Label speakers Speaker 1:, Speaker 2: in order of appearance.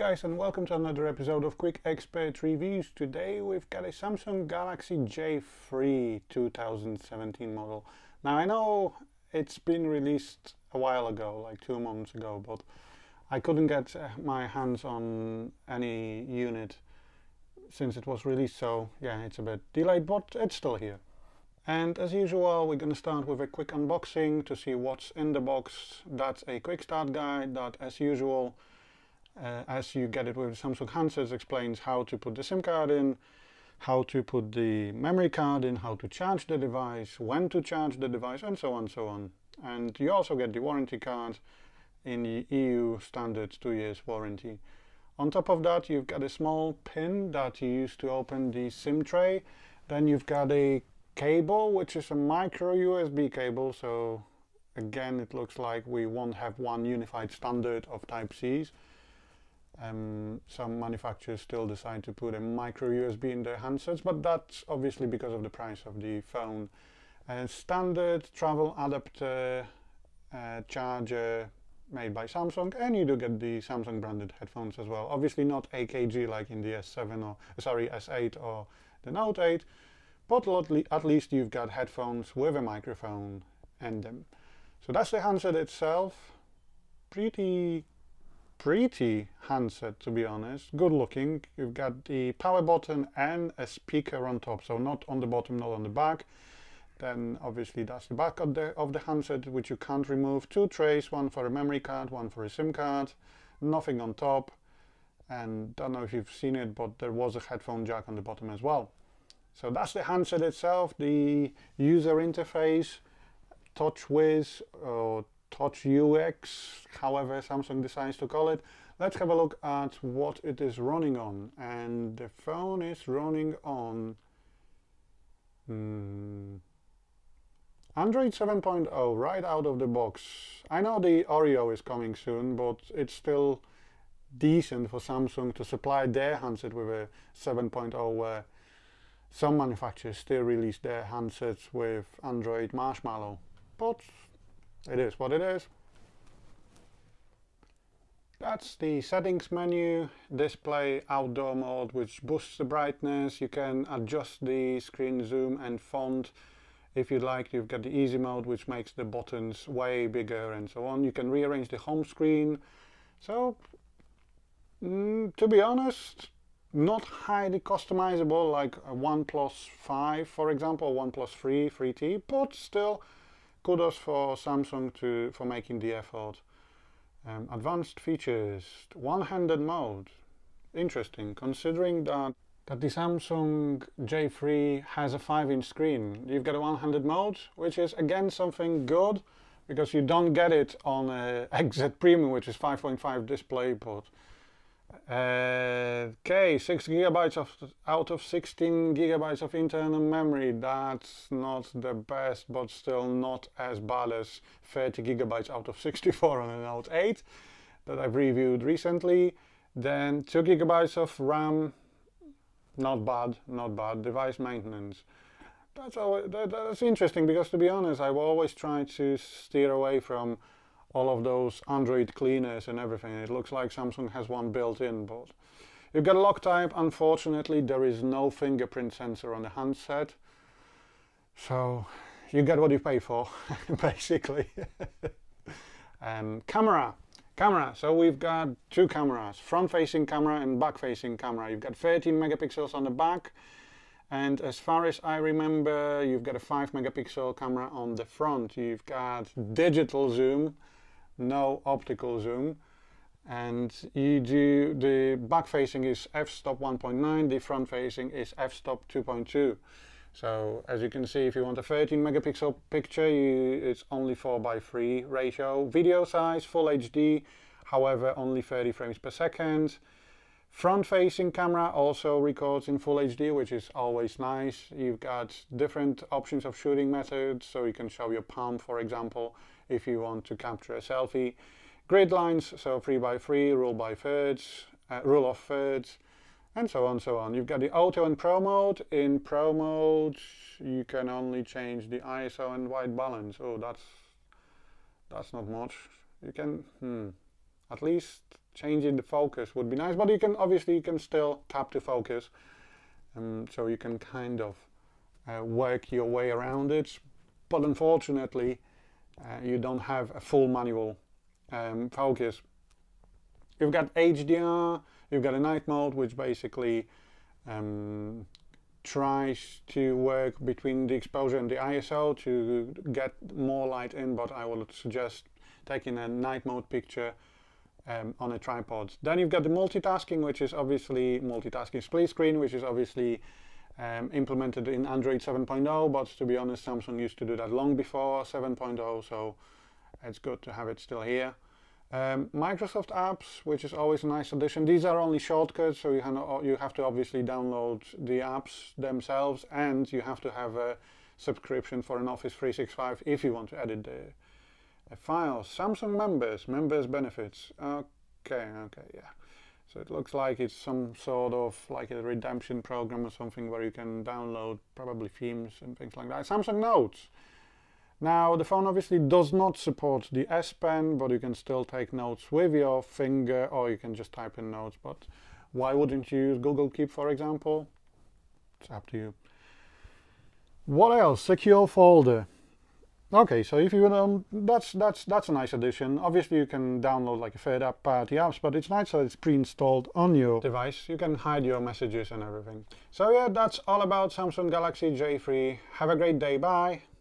Speaker 1: guys, and welcome to another episode of Quick Expert Reviews. Today we've got a Samsung Galaxy J3 2017 model. Now I know it's been released a while ago, like 2 months ago, but I couldn't get my hands on any unit since it was released, so yeah, it's a bit delayed, but it's still here. And as usual, we're going to start with a quick unboxing to see what's in the box. That's a quick start guide that, as usual, as you get it with Samsung handsets, explains how to put the SIM card in, how to put the memory card in, how to charge the device, when to charge the device, and so on and so on. And you also get the warranty card in the EU standard 2 years warranty. On top of that, you've got a small pin that you use to open the SIM tray. Then you've got a cable, which is a micro USB cable, so again it looks like we won't have one unified standard of Type-Cs. Some manufacturers still decide to put a micro USB in their handsets, but that's obviously because of the price of the phone. Standard travel adapter charger made by Samsung, and you do get the Samsung branded headphones as well. Obviously not AKG like in the S7 or S8 or the Note 8, but at least you've got headphones with a microphone in them. So that's the handset itself. Pretty handset, to be honest. Good looking. You've got the power button and a speaker on top, so not on the bottom, not on the back. Then obviously that's the back of the handset, which you can't remove. 2 trays, one for a memory card, one for a SIM card. Nothing on top, and don't know if you've seen it, but there was a headphone jack on the bottom as well. So that's the handset itself. The user interface, TouchWiz or Touch UX, however Samsung decides to call it. Let's have a look at what it is running on. And the phone is running on Android 7.0 right out of the box. I know the Oreo is coming soon, but it's still decent for Samsung to supply their handset with a 7.0, where some manufacturers still release their handsets with Android Marshmallow. But it is what it is. That's the settings menu. Display outdoor mode, which boosts the brightness. You can adjust the screen zoom and font if you'd like. You've got the easy mode, which makes the buttons way bigger and so on. You can rearrange the home screen. So to be honest, not highly customizable like a OnePlus 5, for example, OnePlus 3T, but still kudos for Samsung for making the effort. Advanced features, one-handed mode. Interesting, considering that the Samsung J3 has a 5-inch screen. You've got a one-handed mode, which is again something good, because you don't get it on a XZ Premium, which is 5.5 display, but okay, 6 GB out of 16 GB of internal memory. That's not the best, but still not as bad as 30 GB out of 64 on a Note 8 that I've reviewed recently. Then 2 GB of RAM, not bad. Device maintenance. That's interesting, because to be honest, I've always tried to steer away from all of those Android cleaners and everything. It looks like Samsung has one built in, but you've got a lock type. Unfortunately, there is no fingerprint sensor on the handset, so you get what you pay for, basically. Camera. So we've got 2 cameras, front-facing camera and back-facing camera. You've got 13 megapixels on the back, and as far as I remember, you've got a 5 megapixel camera on the front. You've got digital zoom, no optical zoom, and the back facing is f-stop 1.9, the front facing is f-stop 2.2. So as you can see, if you want a 13 megapixel picture, it's only 4:3 ratio. Video size full HD, however only 30 frames per second. Front facing camera also records in full HD, which is always nice. You've got different options of shooting methods, so you can show your palm, for example, if you want to capture a selfie. Grid lines, so 3:3, rule of thirds, and so on. You've got the auto and pro mode. In pro mode, you can only change the ISO and white balance. Oh, that's not much. You can at least changing the focus would be nice, but you can still tap to focus, so you can kind of work your way around it. But unfortunately, you don't have a full manual focus. You've got HDR, you've got a night mode, which basically tries to work between the exposure and the ISO to get more light in, but I would suggest taking a night mode picture on a tripod. Then you've got the multitasking, which is obviously multitasking split screen, which is obviously implemented in Android 7.0, but to be honest, Samsung used to do that long before 7.0, so it's good to have it still here. Microsoft apps, which is always a nice addition. These are only shortcuts, so you have to obviously download the apps themselves, and you have to have a subscription for an Office 365 if you want to edit the files. Samsung members benefits. Okay, yeah. So it looks like it's some sort of like a redemption program or something where you can download probably themes and things like that. Samsung Notes. Now, the phone obviously does not support the S Pen, but you can still take notes with your finger, or you can just type in notes. But why wouldn't you use Google Keep, for example? It's up to you. What else? Secure folder. Okay, so if you that's a nice addition. Obviously, you can download like a third-party apps, but it's nice that it's pre-installed on your device. You can hide your messages and everything. So yeah, that's all about Samsung Galaxy J3. Have a great day. Bye.